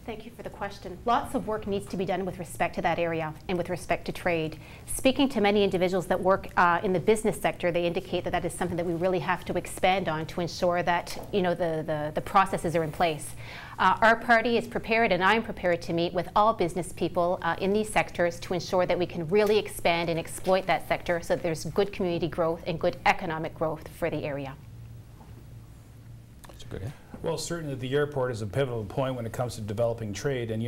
B: Thank you for the question. Lots of work needs to be done with respect to that area and with respect to trade. Speaking to many individuals that work in the business sector, they indicate that that is something that we really have to expand on to ensure that the processes are in place. Our party is prepared, and I'm prepared to meet with all business people in these sectors to ensure that we can really expand and exploit that sector so that there's good community growth and good economic growth for the area.
A: That's good.
D: Well, certainly the airport is a pivotal point when it comes to developing trade. And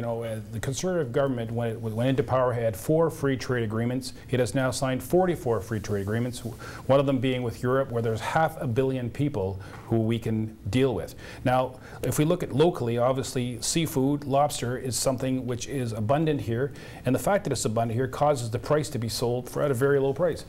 D: the Conservative government, when it went into power, had 4 free trade agreements. It has now signed 44 free trade agreements, one of them being with Europe, where there's 500 million people who we can deal with. Now, if we look at locally, obviously seafood, lobster is something which is abundant here. And the fact that it's abundant here causes the price to be sold at a very low price.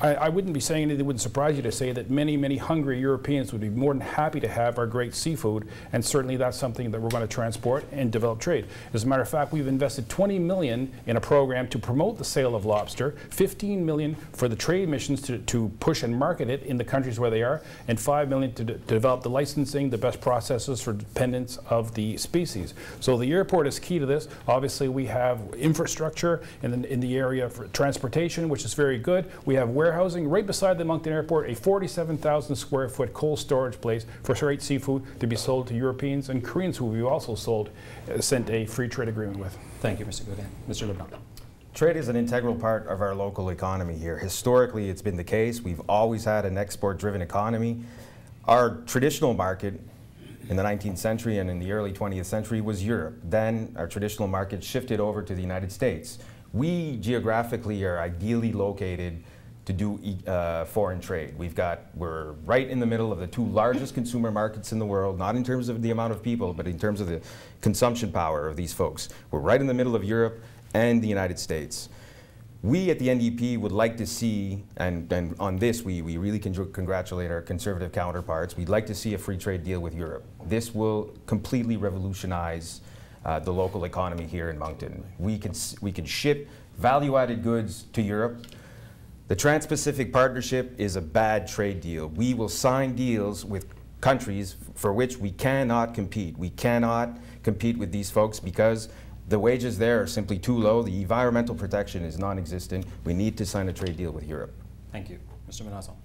D: I wouldn't be saying anything that wouldn't surprise you to say that many, many hungry Europeans would be more than happy to have our great seafood, and certainly that's something that we're going to transport and develop trade. As a matter of fact, we've invested $20 million in a program to promote the sale of lobster, $15 million for the trade missions to push and market it in the countries where they are, and $5 million to develop the licensing, the best processes for dependence of the species. So the airport is key to this. Obviously, we have infrastructure in the area for transportation, which is very good. We have warehousing right beside the Moncton Airport, a 47,000 square foot cold storage place for straight seafood to be sold to Europeans and Koreans, who we've also sent a free trade agreement with.
A: Thank you, Mr. Goguen. Mr. LeBlanc.
E: Trade is an integral part of our local economy here. Historically, it's been the case. We've always had an export-driven economy. Our traditional market in the 19th century and in the early 20th century was Europe. Then our traditional market shifted over to the United States. We geographically are ideally located to do foreign trade. We're right in the middle of the 2 largest consumer markets in the world, not in terms of the amount of people, but in terms of the consumption power of these folks. We're right in the middle of Europe and the United States. We at the NDP would like to see, and on this we really congratulate our Conservative counterparts, we'd like to see a free trade deal with Europe. This will completely revolutionize the local economy here in Moncton. We can ship value-added goods to Europe. The Trans-Pacific Partnership is a bad trade deal. We will sign deals with countries for which we cannot compete. We cannot compete with these folks because the wages there are simply too low. The environmental protection is non-existent. We need to sign a trade deal with Europe.
A: Thank you. Mr. Melanson.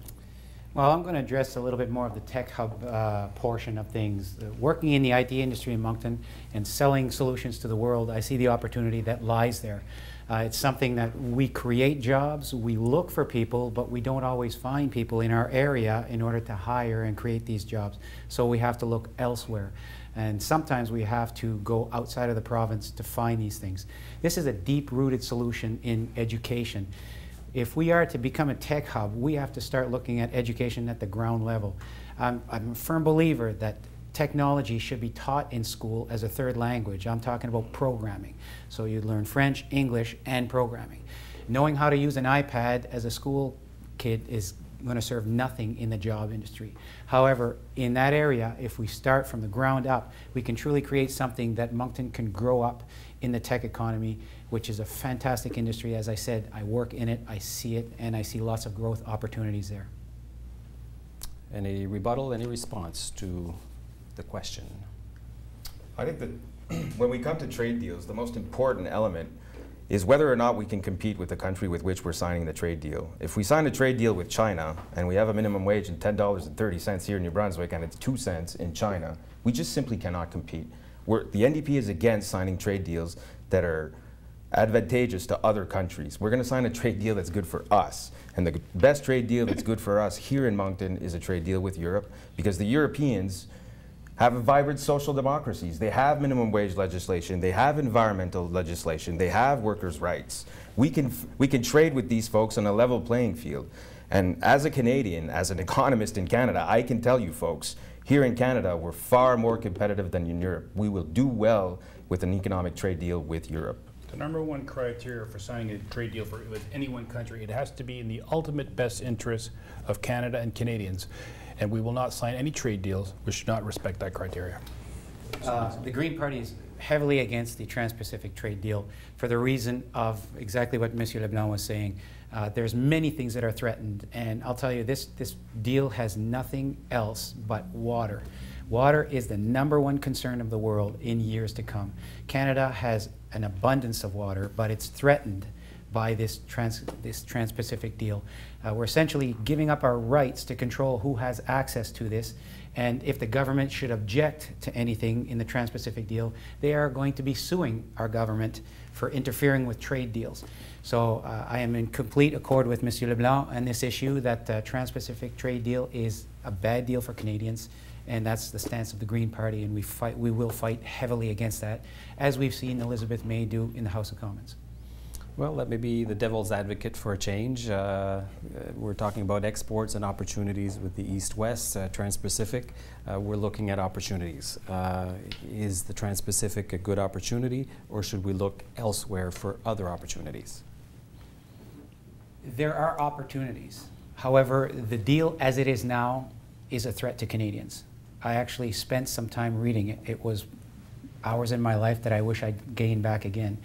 C: Well, I'm going to address a little bit more of the tech hub portion of things. Working in the IT industry in Moncton and selling solutions to the world, I see the opportunity that lies there. It's something that we create jobs, we look for people, but we don't always find people in our area in order to hire and create these jobs. So we have to look elsewhere. And sometimes we have to go outside of the province to find these things. This is a deep-rooted solution in education. If we are to become a tech hub, we have to start looking at education at the ground level. I'm a firm believer that technology should be taught in school as a third language. I'm talking about programming. So you learn French, English, and programming. Knowing how to use an iPad as a school kid is going to serve nothing in the job industry. However, in that area, if we start from the ground up, we can truly create something that Moncton can grow up in the tech economy, which is a fantastic industry. As I said, I work in it, I see it, and I see lots of growth opportunities there.
A: Any rebuttal, any response to the question?
E: I think that when we come to trade deals, the most important element is whether or not we can compete with the country with which we're signing the trade deal. If we sign a trade deal with China and we have a minimum wage of $10.30 here in New Brunswick and it's 2 cents in China, we just simply cannot compete. The NDP is against signing trade deals that are advantageous to other countries. We're going to sign a trade deal that's good for us. And the best trade deal that's good for us here in Moncton is a trade deal with Europe, because the Europeans have vibrant social democracies. They have minimum wage legislation. They have environmental legislation. They have workers' rights. We can trade with these folks on a level playing field. And as a Canadian, as an economist in Canada, I can tell you folks, here in Canada, we're far more competitive than in Europe. We will do well with an economic trade deal with Europe.
D: The #1 criteria for signing a trade deal with any one country, it has to be in the ultimate best interest of Canada and Canadians. And we will not sign any trade deals which do not respect that criteria.
C: The Green Party is heavily against the Trans-Pacific trade deal for the reason of exactly what Monsieur LeBlanc was saying. There's many things that are threatened, and I'll tell you, this deal has nothing else but water. Water is the #1 concern of the world in years to come. Canada has an abundance of water, but it's threatened by this Trans-Pacific deal. We're essentially giving up our rights to control who has access to this, and if the government should object to anything in the Trans-Pacific deal, they are going to be suing our government for interfering with trade deals. So I am in complete accord with Monsieur LeBlanc on this issue, that the Trans-Pacific trade deal is a bad deal for Canadians, and that's the stance of the Green Party, and we will fight heavily against that, as we've seen Elizabeth May do in the House of Commons.
A: Well, let me be the devil's advocate for a change. We're talking about exports and opportunities with the East-West, Trans-Pacific. We're looking at opportunities. Is the Trans-Pacific a good opportunity, or should we look elsewhere for other opportunities?
C: There are opportunities. However, the deal as it is now is a threat to Canadians. I actually spent some time reading it. It was hours in my life that I wish I'd gained back again.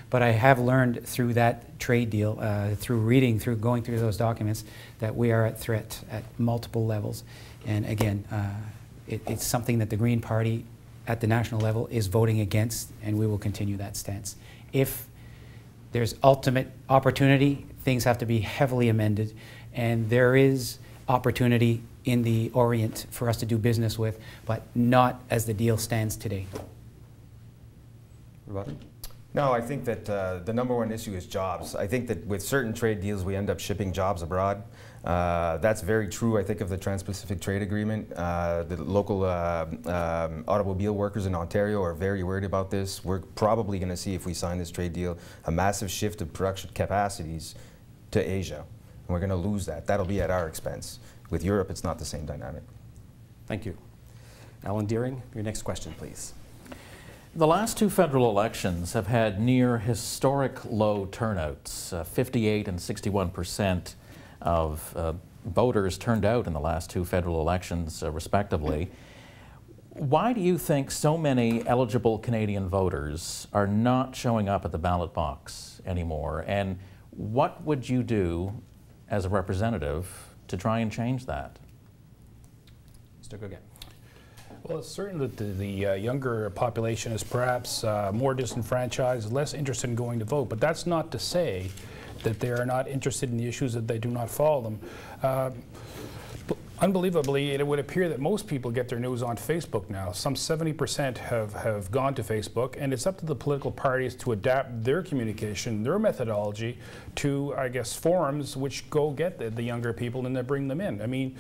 C: But I have learned through that trade deal, through reading, through going through those documents, that we are at threat at multiple levels. And again, it's something that the Green Party at the national level is voting against, and we will continue that stance. If there's ultimate opportunity, things have to be heavily amended, and there is opportunity in the Orient for us to do business with, but not as the deal stands today.
A: Rodney?
E: No, I think that the #1 issue is jobs. I think that with certain trade deals, we end up shipping jobs abroad. That's very true, I think, of the Trans-Pacific Trade Agreement. The local automobile workers in Ontario are very worried about this. We're probably going to see, if we sign this trade deal, a massive shift of production capacities to Asia. And we're going to lose that. That'll be at our expense. With Europe, it's not the same dynamic.
A: Thank you. Alan Deering, your next question, please.
F: The last 2 federal elections have had near historic low turnouts. 58% and 61% of voters turned out in the last 2 federal elections, respectively. Why do you think so many eligible Canadian voters are not showing up at the ballot box anymore? And what would you do as a representative to try and change that?
A: Mr. Goguen.
D: Well, it's certain that the younger population is perhaps more disenfranchised, less interested in going to vote, but that's not to say that they are not interested in the issues, that they do not follow them. Unbelievably, it would appear that most people get their news on Facebook now. Some 70% have gone to Facebook, and it's up to the political parties to adapt their communication, their methodology to, I guess, forums which go get the younger people and then bring them in. I mean,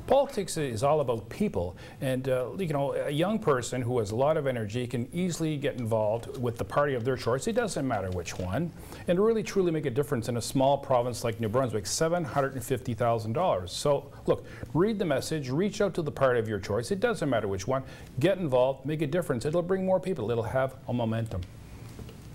D: Politics is all about people, and you know, a young person who has a lot of energy can easily get involved with the party of their choice. It doesn't matter which one, and really truly make a difference in a small province like New Brunswick, $750,000. So look, read the message, reach out to the party of your choice. It doesn't matter which one. Get involved, make a difference. It'll bring more people. It'll have a momentum.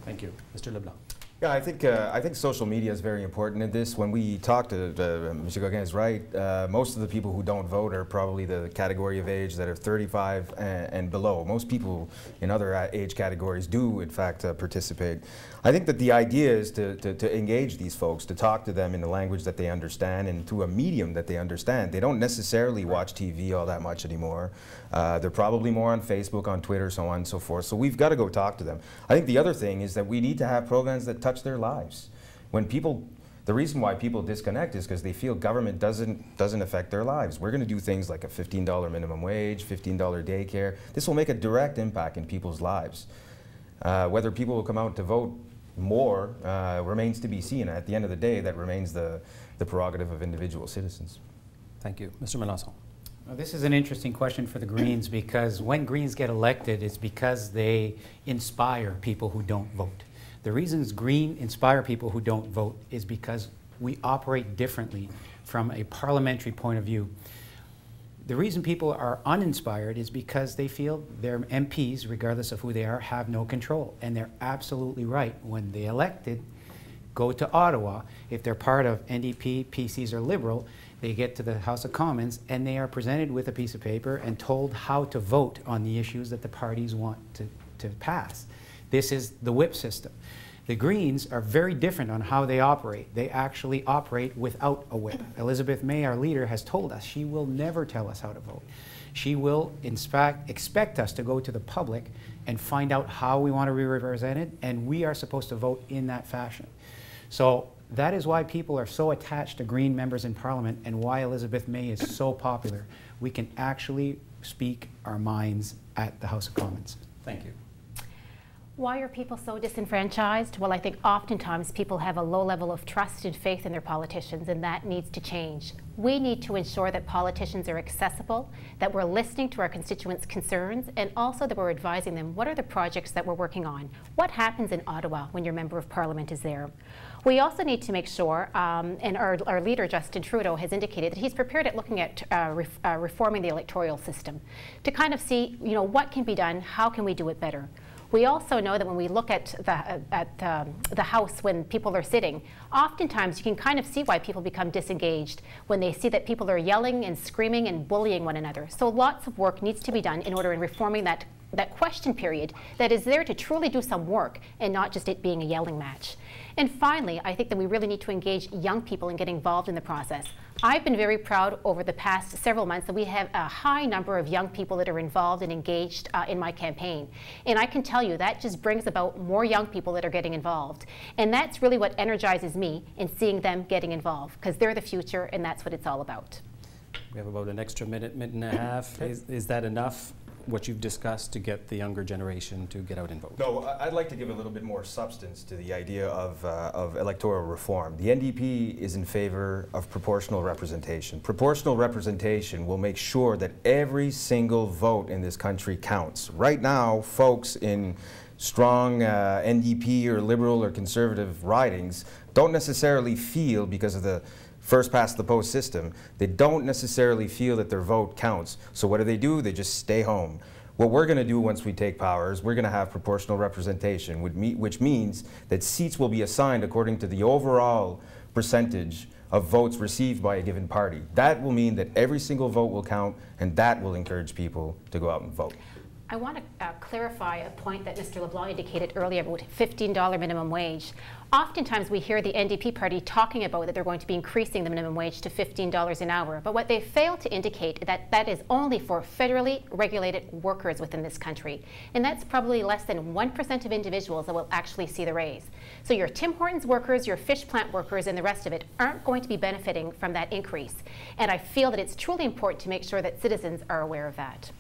A: Thank you. Mr. LeBlanc.
E: Yeah, I think social media is very important in this. When we talk to Mr. Goguen is right. Most of the people who don't vote are probably the category of age that are 35 and below. Most people in other age categories do, in fact, participate. I think that the idea is to engage these folks, to talk to them in the language that they understand and through a medium that they understand. They don't necessarily watch TV all that much anymore. They're probably more on Facebook, on Twitter, so on and so forth. So we've got to go talk to them. I think the other thing is that we need to have programs that touch their lives. When people, the reason why people disconnect is because they feel government doesn't affect their lives. We're going to do things like a $15 minimum wage, $15 daycare. This will make a direct impact in people's lives. Whether people will come out to vote more remains to be seen. At the end of the day, that remains the prerogative of individual citizens.
A: Thank you. Mr. Melanson.
C: Well, this is an interesting question for the Greens, because when Greens get elected, it's because they inspire people who don't vote. The reasons Green inspire people who don't vote is because we operate differently from a parliamentary point of view. The reason people are uninspired is because they feel their MPs, regardless of who they are, have no control. And they're absolutely right. When they elected, go to Ottawa, if they're part of NDP, PCs, or Liberal, they get to the House of Commons and they are presented with a piece of paper and told how to vote on the issues that the parties want to pass. This is the whip system. The Greens are very different on how they operate. They actually operate without a whip. Elizabeth May, our leader, has told us she will never tell us how to vote. She will, in fact, expect us to go to the public and find out how we want to be represented, and we are supposed to vote in that fashion. So that is why people are so attached to Green members in Parliament and why Elizabeth May is so popular. We can actually speak our minds at the House of Commons.
A: Thank you.
B: Why are people so disenfranchised? Well, I think oftentimes people have a low level of trust and faith in their politicians, and that needs to change. We need to ensure that politicians are accessible, that we're listening to our constituents' concerns, and also that we're advising them what are the projects that we're working on. What happens in Ottawa when your Member of Parliament is there? We also need to make sure, and our leader, Justin Trudeau, has indicated that he's prepared at looking at reforming the electoral system to kind of see, you know, what can be done, how can we do it better. We also know that when we look at the House when people are sitting, oftentimes you can kind of see why people become disengaged when they see that people are yelling and screaming and bullying one another. So lots of work needs to be done in order in reforming that question period that is there to truly do some work and not just it being a yelling match. And finally, I think that we really need to engage young people and get involved in the process. I've been very proud over the past several months that we have a high number of young people that are involved and engaged in my campaign. And I can tell you that just brings about more young people that are getting involved. And that's really what energizes me in seeing them getting involved, because they're the future and that's what it's all about.
A: We have about an extra minute, minute and a half. Is that enough, what you've discussed, to get the younger generation to get out and vote?
E: No, I'd like to give a little bit more substance to the idea of electoral reform. The NDP is in favor of proportional representation. Proportional representation will make sure that every single vote in this country counts. Right now, folks in strong NDP or Liberal or Conservative ridings don't necessarily feel, because of the first past the post system, they don't necessarily feel that their vote counts. So what do? They just stay home. What we're going to do once we take power is we're going to have proportional representation, which means that seats will be assigned according to the overall percentage of votes received by a given party. That will mean that every single vote will count, and that will encourage people to go out and vote.
B: I want to clarify a point that Mr. LeBlanc indicated earlier about $15 minimum wage. Oftentimes we hear the NDP party talking about that they're going to be increasing the minimum wage to $15 an hour, but what they fail to indicate that is only for federally regulated workers within this country. And that's probably less than 1% of individuals that will actually see the raise. So your Tim Hortons workers, your fish plant workers, and the rest of it aren't going to be benefiting from that increase. And I feel that it's truly important to make sure that citizens are aware of that.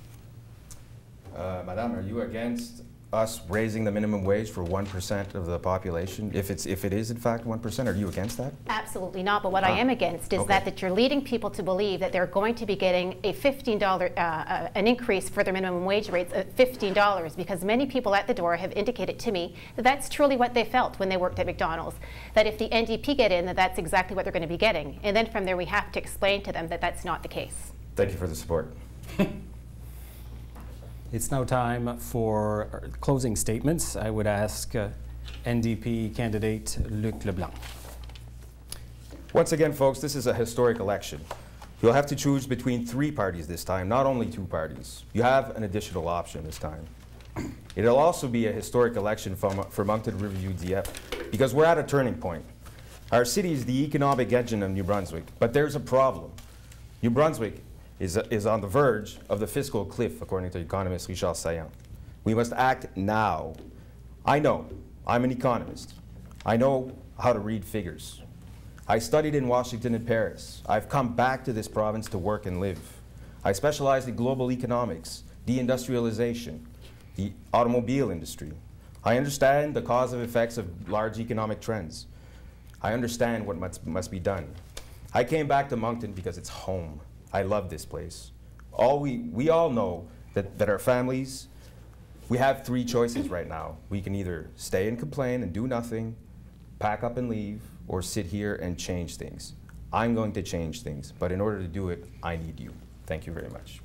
E: Madame, are you against us raising the minimum wage for 1% of the population, if it is in fact 1%? Are you against that?
B: Absolutely not. But what I am against is that you're leading people to believe that they're going to be getting a $15 an increase for their minimum wage rates of $15, because many people at the door have indicated to me that that's truly what they felt when they worked at McDonald's. That if the NDP get in, that that's exactly what they're going to be getting. And then from there, we have to explain to them that that's not the case.
E: Thank you for the support.
A: It's now time for closing statements. I would ask NDP candidate Luc LeBlanc.
E: Once again, folks, this is a historic election. You'll have to choose between 3 parties this time, not only 2 parties. You have an additional option this time. It'll also be a historic election for Moncton-Riverview-Dieppe because we're at a turning point. Our city is the economic engine of New Brunswick, but there's a problem. New Brunswick is on the verge of the fiscal cliff, according to economist Gilles Allain. We must act now. I know, I'm an economist. I know how to read figures. I studied in Washington and Paris. I've come back to this province to work and live. I specialize in global economics, deindustrialization, the automobile industry. I understand the cause and effects of large economic trends. I understand what must be done. I came back to Moncton because it's home. I love this place. We all know that our families, we have 3 choices right now. We can either stay and complain and do nothing, pack up and leave, or sit here and change things. I'm going to change things, but in order to do it, I need you. Thank you very much.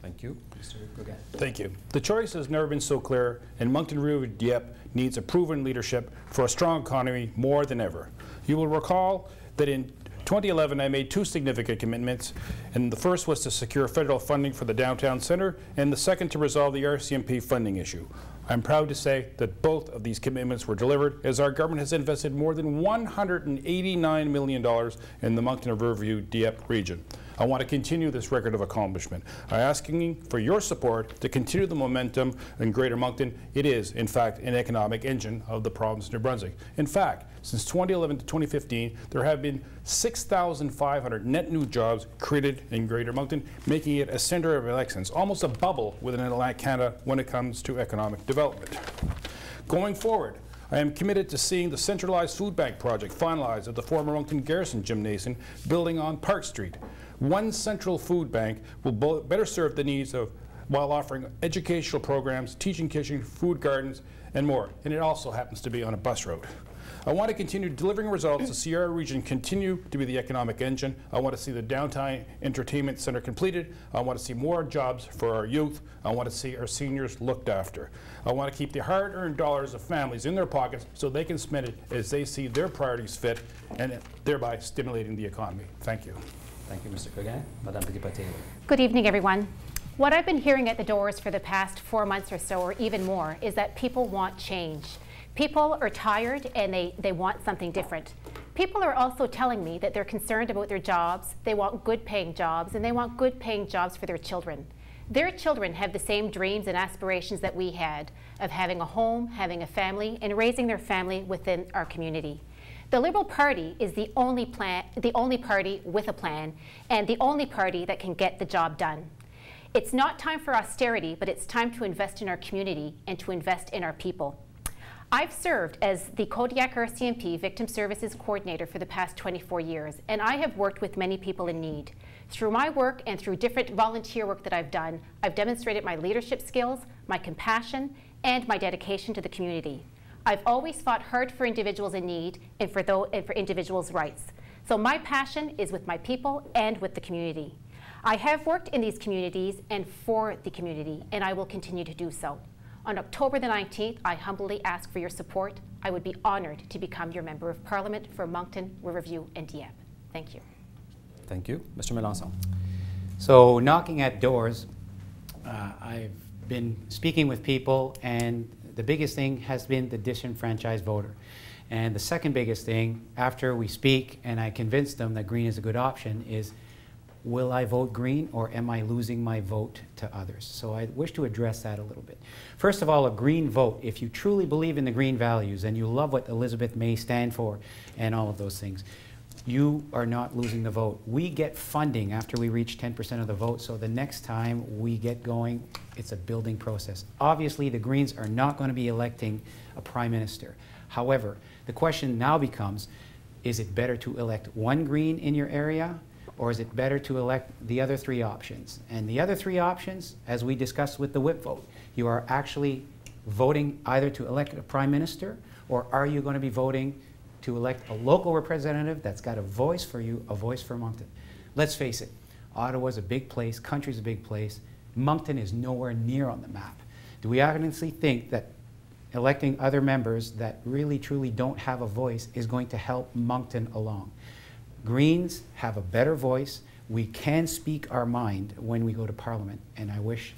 A: Thank you. Mr. Goguen.
D: Thank you. The choice has never been so clear, and Moncton-Riverview-Dieppe needs a proven leadership for a strong economy more than ever. You will recall that in 2011, I made 2 significant commitments, and the first was to secure federal funding for the downtown centre, and the second to resolve the RCMP funding issue. I'm proud to say that both of these commitments were delivered, as our government has invested more than $189 million in the Moncton-Riverview-Dieppe region. I want to continue this record of accomplishment. I'm asking for your support to continue the momentum in Greater Moncton. It is, in fact, an economic engine of the province of New Brunswick. In fact, since 2011 to 2015, there have been 6,500 net new jobs created in Greater Moncton, making it a center of excellence, almost a bubble within Atlantic Canada when it comes to economic development. Going forward, I am committed to seeing the centralized food bank project finalized at the former Moncton Garrison Gymnasium, building on Park Street. One central food bank will better serve the needs of, while offering educational programs, teaching kitchen, food gardens, and more. And it also happens to be on a bus route. I want to continue delivering results to see our region continue to be the economic engine. I want to see the downtown entertainment center completed. I want to see more jobs for our youth. I want to see our seniors looked after. I want to keep the hard-earned dollars of families in their pockets so they can spend it as they see their priorities fit, and thereby stimulating the economy. Thank you.
A: Thank you, Mr. Goguen. Madame Petitpas Taylor.
B: Good evening, everyone. What I've been hearing at the doors for the past 4 months or so, or even more, is that people want change. People are tired and they want something different. People are also telling me that they're concerned about their jobs, they want good paying jobs, and they want good paying jobs for their children. Their children have the same dreams and aspirations that we had of having a home, having a family, and raising their family within our community. The Liberal Party is the only party with a plan, and the only party that can get the job done. It's not time for austerity, but it's time to invest in our community and to invest in our people. I've served as the Peticodiac RCMP Victim Services Coordinator for the past 24 years, and I have worked with many people in need. Through my work and through different volunteer work that I've done, I've demonstrated my leadership skills, my compassion, and my dedication to the community. I've always fought hard for individuals in need and for individuals' rights. So my passion is with my people and with the community. I have worked in these communities and for the community, and I will continue to do so. On October the 19th, I humbly ask for your support. I would be honored to become your Member of Parliament for Moncton, Riverview, and Dieppe. Thank you.
A: Thank you. Mr. Melanson.
C: So knocking at doors, I've been speaking with people, and the biggest thing has been the disenfranchised voter. And the second biggest thing, after we speak and I convince them that green is a good option, is will I vote green or am I losing my vote to others? So I wish to address that a little bit. First of all, a green vote, if you truly believe in the green values and you love what Elizabeth May stand for and all of those things, you are not losing the vote. We get funding after we reach 10% of the vote, so the next time we get going, it's a building process. Obviously, the Greens are not going to be electing a prime minister. However, the question now becomes, is it better to elect one Green in your area, or is it better to elect the other three options? And the other three options, as we discussed with the whip vote, you are actually voting either to elect a prime minister, or are you going to be voting to elect a local representative that's got a voice for you, a voice for Moncton? Let's face it, Ottawa's a big place, country's a big place. Moncton is nowhere near on the map. Do we honestly think that electing other members that really truly don't have a voice is going to help Moncton along? Greens have a better voice. We can speak our mind when we go to Parliament, and I wish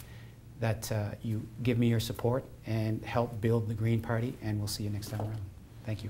C: that you give me your support and help build the Green Party, and we'll see you next time around. Thank you.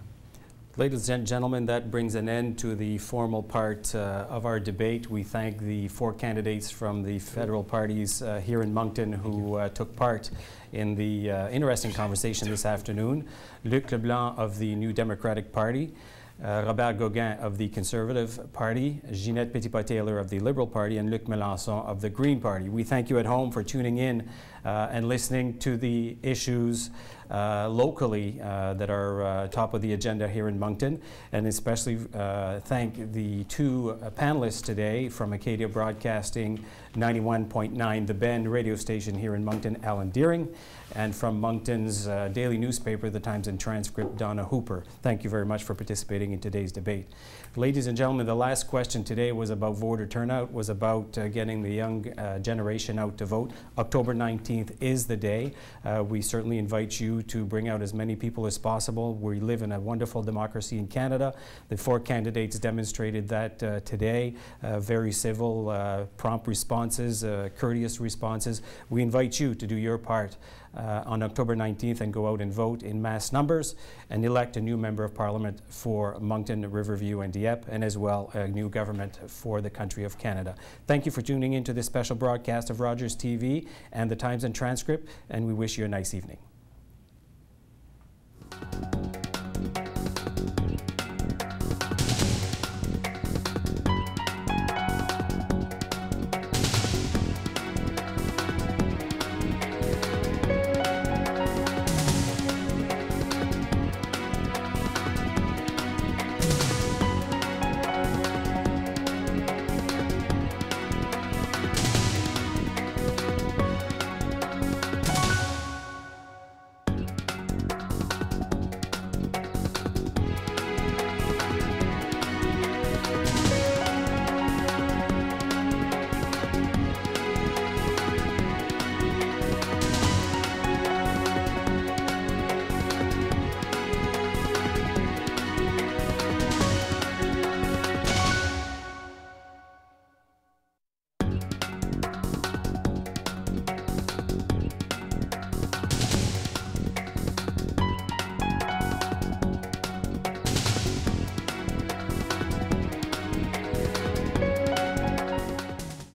A: Ladies and gentlemen, that brings an end to the formal part of our debate. We thank the 4 candidates from the federal parties here in Moncton who took part in the interesting conversation this afternoon. Luc LeBlanc of the New Democratic Party, Robert Goguen of the Conservative Party, Ginette Petitpas Taylor of the Liberal Party, and Luc Melanson of the Green Party. We thank you at home for tuning in and listening to the issues locally that are top of the agenda here in Moncton, and especially thank the 2 panelists today from Acadia Broadcasting 91.9 The Bend radio station here in Moncton, Alan Deering, and from Moncton's daily newspaper, The Times and Transcript, Donna Hooper. Thank you very much for participating in today's debate. Ladies and gentlemen, the last question today was about voter turnout, was about getting the young generation out to vote. October 19th is the day. We certainly invite you to bring out as many people as possible. We live in a wonderful democracy in Canada. The 4 candidates demonstrated that today. Very civil, prompt responses, courteous responses. We invite you to do your part on October 19th and go out and vote in mass numbers and elect a new Member of Parliament for Moncton, Riverview and Dieppe, and as well a new government for the country of Canada. Thank you for tuning in to this special broadcast of Rogers TV and the Times and Transcript, and we wish you a nice evening.